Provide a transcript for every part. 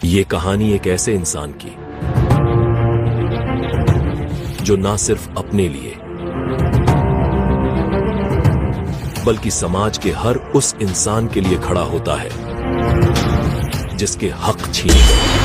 ये कहानी एक ऐसे इंसान की जो ना सिर्फ अपने लिए बल्कि समाज के हर उस इंसान के लिए खड़ा होता है जिसके हक छीने गए।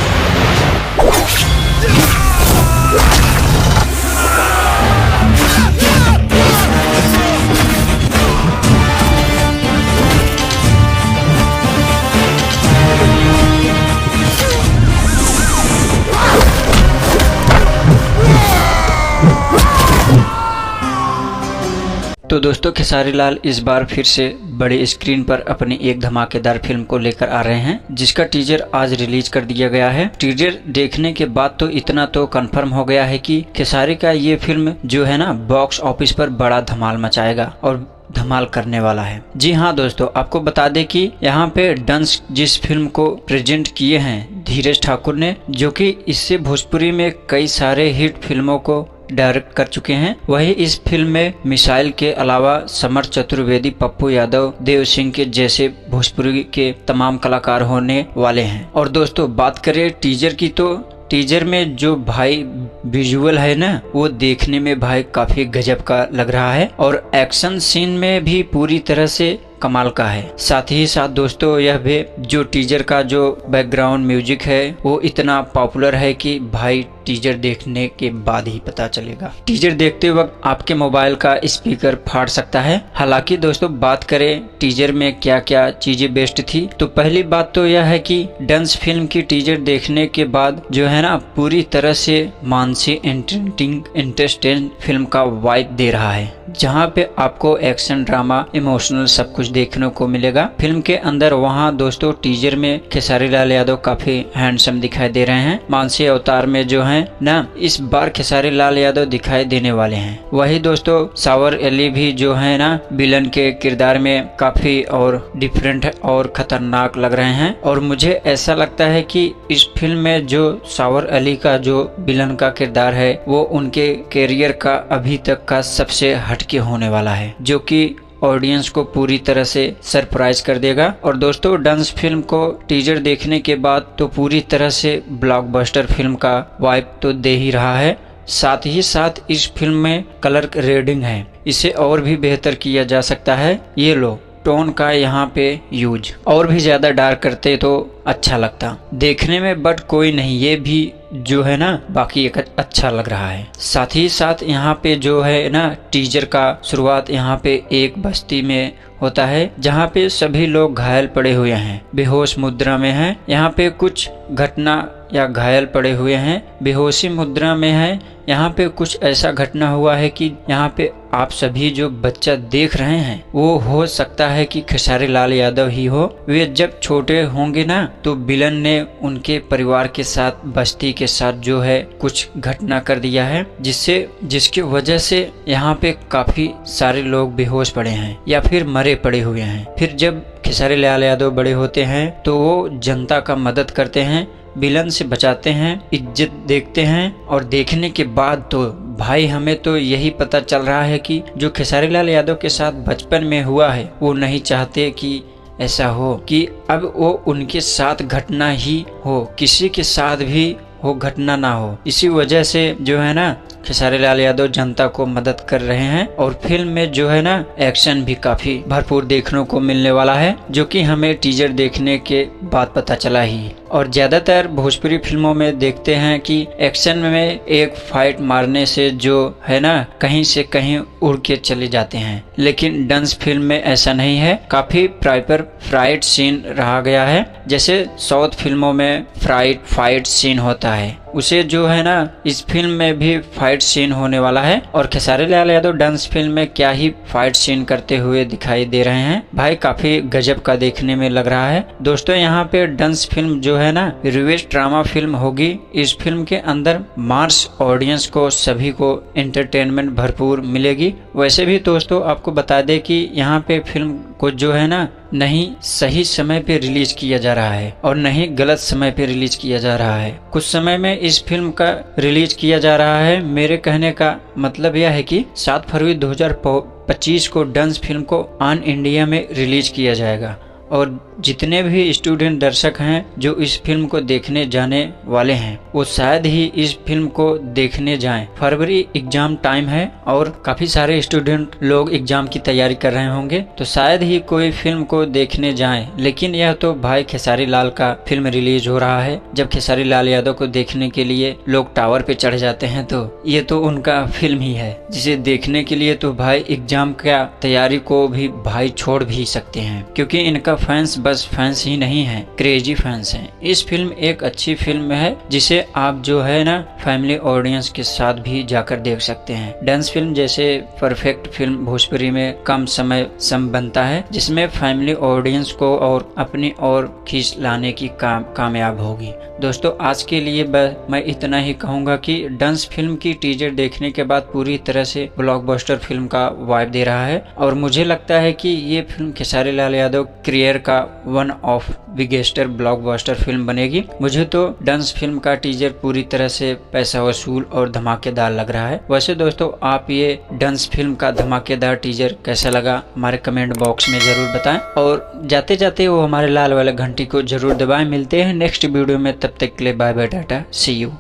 तो दोस्तों खेसारी लाल इस बार फिर से बड़े स्क्रीन पर अपनी एक धमाकेदार फिल्म को लेकर आ रहे हैं, जिसका टीजर आज रिलीज कर दिया गया है। टीजर देखने के बाद तो इतना तो कंफर्म हो गया है कि खेसारी का ये फिल्म जो है ना बॉक्स ऑफिस पर बड़ा धमाल मचाएगा और धमाल करने वाला है। जी हाँ दोस्तों, आपको बता दें कि यहाँ पे डंस जिस फिल्म को प्रेजेंट किए हैं धीरज ठाकुर ने, जो कि इससे भोजपुरी में कई सारे हिट फिल्मों को डायरेक्ट कर चुके हैं, वही इस फिल्म में मिसाइल के अलावा समर चतुर्वेदी, पप्पू यादव, देव सिंह के जैसे भोजपुरी के तमाम कलाकार होने वाले हैं। और दोस्तों बात करें टीजर की, तो टीजर में जो भाई विजुअल है ना, वो देखने में भाई काफी गजब का लग रहा है और एक्शन सीन में भी पूरी तरह से कमाल का है। साथ ही साथ दोस्तों यह भी जो टीजर का जो बैकग्राउंड म्यूजिक है वो इतना पॉपुलर है कि भाई टीजर देखने के बाद ही पता चलेगा। टीजर देखते वक्त आपके मोबाइल का स्पीकर फाड़ सकता है। हालांकि दोस्तों बात करें टीजर में क्या क्या चीजें बेस्ट थी, तो पहली बात तो यह है कि डंस फिल्म की टीजर देखने के बाद जो है ना पूरी तरह से मानसी इंटरेस्टिंग फिल्म का वाइब दे रहा है, जहाँ पे आपको एक्शन, ड्रामा, इमोशनल सब कुछ देखने को मिलेगा फिल्म के अंदर। वहाँ दोस्तों टीजर में खेसारी लाल यादव काफी हैंडसम दिखाई दे रहे हैं। मानसी अवतार में जो है ना इस बार खेसारी लाल यादव दिखाई देने वाले हैं। वही दोस्तों सावर अली भी जो है ना विलन के किरदार में काफी और डिफरेंट और खतरनाक लग रहे हैं। और मुझे ऐसा लगता है कि इस फिल्म में जो सावर अली का जो विलन का किरदार है वो उनके कैरियर का अभी तक का सबसे हटके होने वाला है, जो कि ऑडियंस को पूरी तरह से सरप्राइज कर देगा। और दोस्तों डंस फिल्म को टीजर देखने के बाद तो पूरी तरह से ब्लॉकबस्टर फिल्म का वाइब तो दे ही रहा है। साथ ही साथ इस फिल्म में कलर रेडिंग है, इसे और भी बेहतर किया जा सकता है। ये लो टोन का यहाँ पे यूज और भी ज्यादा डार्क करते तो अच्छा लगता देखने में, बट कोई नहीं, ये भी जो है ना बाकी एक अच्छा लग रहा है। साथ ही साथ यहाँ पे जो है ना टीजर का शुरुआत यहाँ पे एक बस्ती में होता है, जहाँ पे सभी लोग घायल पड़े हुए हैं, बेहोश मुद्रा में हैं। यहाँ पे कुछ घटना या घायल पड़े हुए हैं, बेहोशी मुद्रा में है। यहाँ पे कुछ ऐसा घटना हुआ है कि यहाँ पे आप सभी जो बच्चा देख रहे हैं वो हो सकता है कि खेसारी लाल यादव ही हो। वे जब छोटे होंगे ना तो विलन ने उनके परिवार के साथ, बस्ती के साथ जो है कुछ घटना कर दिया है, जिसकी वजह से यहाँ पे काफी सारे लोग बेहोश पड़े हैं या फिर मरे पड़े हुए हैं। फिर जब खेसारी लाल यादव बड़े होते हैं तो वो जनता का मदद करते हैं, विलन से बचाते हैं, इज्जत देखते हैं। और देखने के बाद तो भाई हमें तो यही पता चल रहा है कि जो खेसारी लाल यादव के साथ बचपन में हुआ है वो नहीं चाहते कि ऐसा हो, कि अब वो उनके साथ घटना ही हो, किसी के साथ भी वो घटना ना हो। इसी वजह से जो है ना खेसारी लाल यादव जनता को मदद कर रहे हैं। और फिल्म में जो है ना एक्शन भी काफी भरपूर देखने को मिलने वाला है, जो कि हमें टीजर देखने के बाद पता चला ही। और ज्यादातर भोजपुरी फिल्मों में देखते हैं कि एक्शन में एक फाइट मारने से जो है ना कहीं से कहीं उड़ के चले जाते हैं, लेकिन डंस फिल्म में ऐसा नहीं है। काफी प्रॉपर फाइट सीन रहा गया है, जैसे साउथ फिल्मों में फाइट सीन होता है, उसे जो है ना इस फिल्म में भी फाइट सीन होने वाला है। और खेसारी लाल यादव डांस फिल्म में क्या ही फाइट सीन करते हुए दिखाई दे रहे हैं, भाई काफी गजब का देखने में लग रहा है। दोस्तों यहाँ पे डांस फिल्म जो है ना रिवेज ड्रामा फिल्म होगी। इस फिल्म के अंदर मार्स ऑडियंस को, सभी को एंटरटेनमेंट भरपूर मिलेगी। वैसे भी दोस्तों आपको बता दें कि यहाँ पे फिल्म को जो है ना नहीं सही समय पे रिलीज किया जा रहा है और नहीं गलत समय पे रिलीज किया जा रहा है। कुछ समय में इस फिल्म का रिलीज किया जा रहा है। मेरे कहने का मतलब यह है कि 7 फरवरी 2025 को डांस फिल्म को ऑन इंडिया में रिलीज किया जाएगा और जितने भी स्टूडेंट दर्शक हैं जो इस फिल्म को देखने जाने वाले हैं वो शायद ही इस फिल्म को देखने जाएं। फरवरी एग्जाम टाइम है और काफी सारे स्टूडेंट लोग एग्जाम की तैयारी कर रहे होंगे, तो शायद ही कोई फिल्म को देखने जाएं। लेकिन यह तो भाई खेसारी लाल का फिल्म रिलीज हो रहा है। जब खेसारी लाल यादव को देखने के लिए लोग टावर पे चढ़ जाते हैं तो ये तो उनका फिल्म ही है, जिसे देखने के लिए तो भाई एग्जाम का तैयारी को भी भाई छोड़ भी सकते हैं, क्योंकि इनका फैंस बस फैंस ही नहीं है, क्रेजी फैंस हैं। इस फिल्म एक अच्छी फिल्म है जिसे आप जो है ना फैमिली ऑडियंस के साथ भी जाकर देख सकते हैं। डांस फिल्म जैसे परफेक्ट फिल्म भोजपुरी में कम समय सम बनता है, जिसमें फैमिली ऑडियंस को और अपनी ओर खींच लाने की कामयाब होगी। दोस्तों आज के लिए मैं इतना ही कहूंगा कि डांस फिल्म की टीजर देखने के बाद पूरी तरह से ब्लॉकबस्टर फिल्म का वाइब दे रहा है और मुझे लगता है कि ये फिल्म खेसारी लाल यादव करियर का वन ऑफ बिगेस्टर ब्लॉकबस्टर फिल्म बनेगी। मुझे तो डांस फिल्म का टीजर पूरी तरह से पैसा वसूल और धमाकेदार लग रहा है। वैसे दोस्तों आप ये डांस फिल्म का धमाकेदार टीजर कैसा लगा हमारे कमेंट बॉक्स में जरूर बताएं और जाते जाते वो हमारे लाल वाले घंटी को जरूर दबाएं। मिलते हैं नेक्स्ट वीडियो में, तब तक के लिए bye bye tata, see you.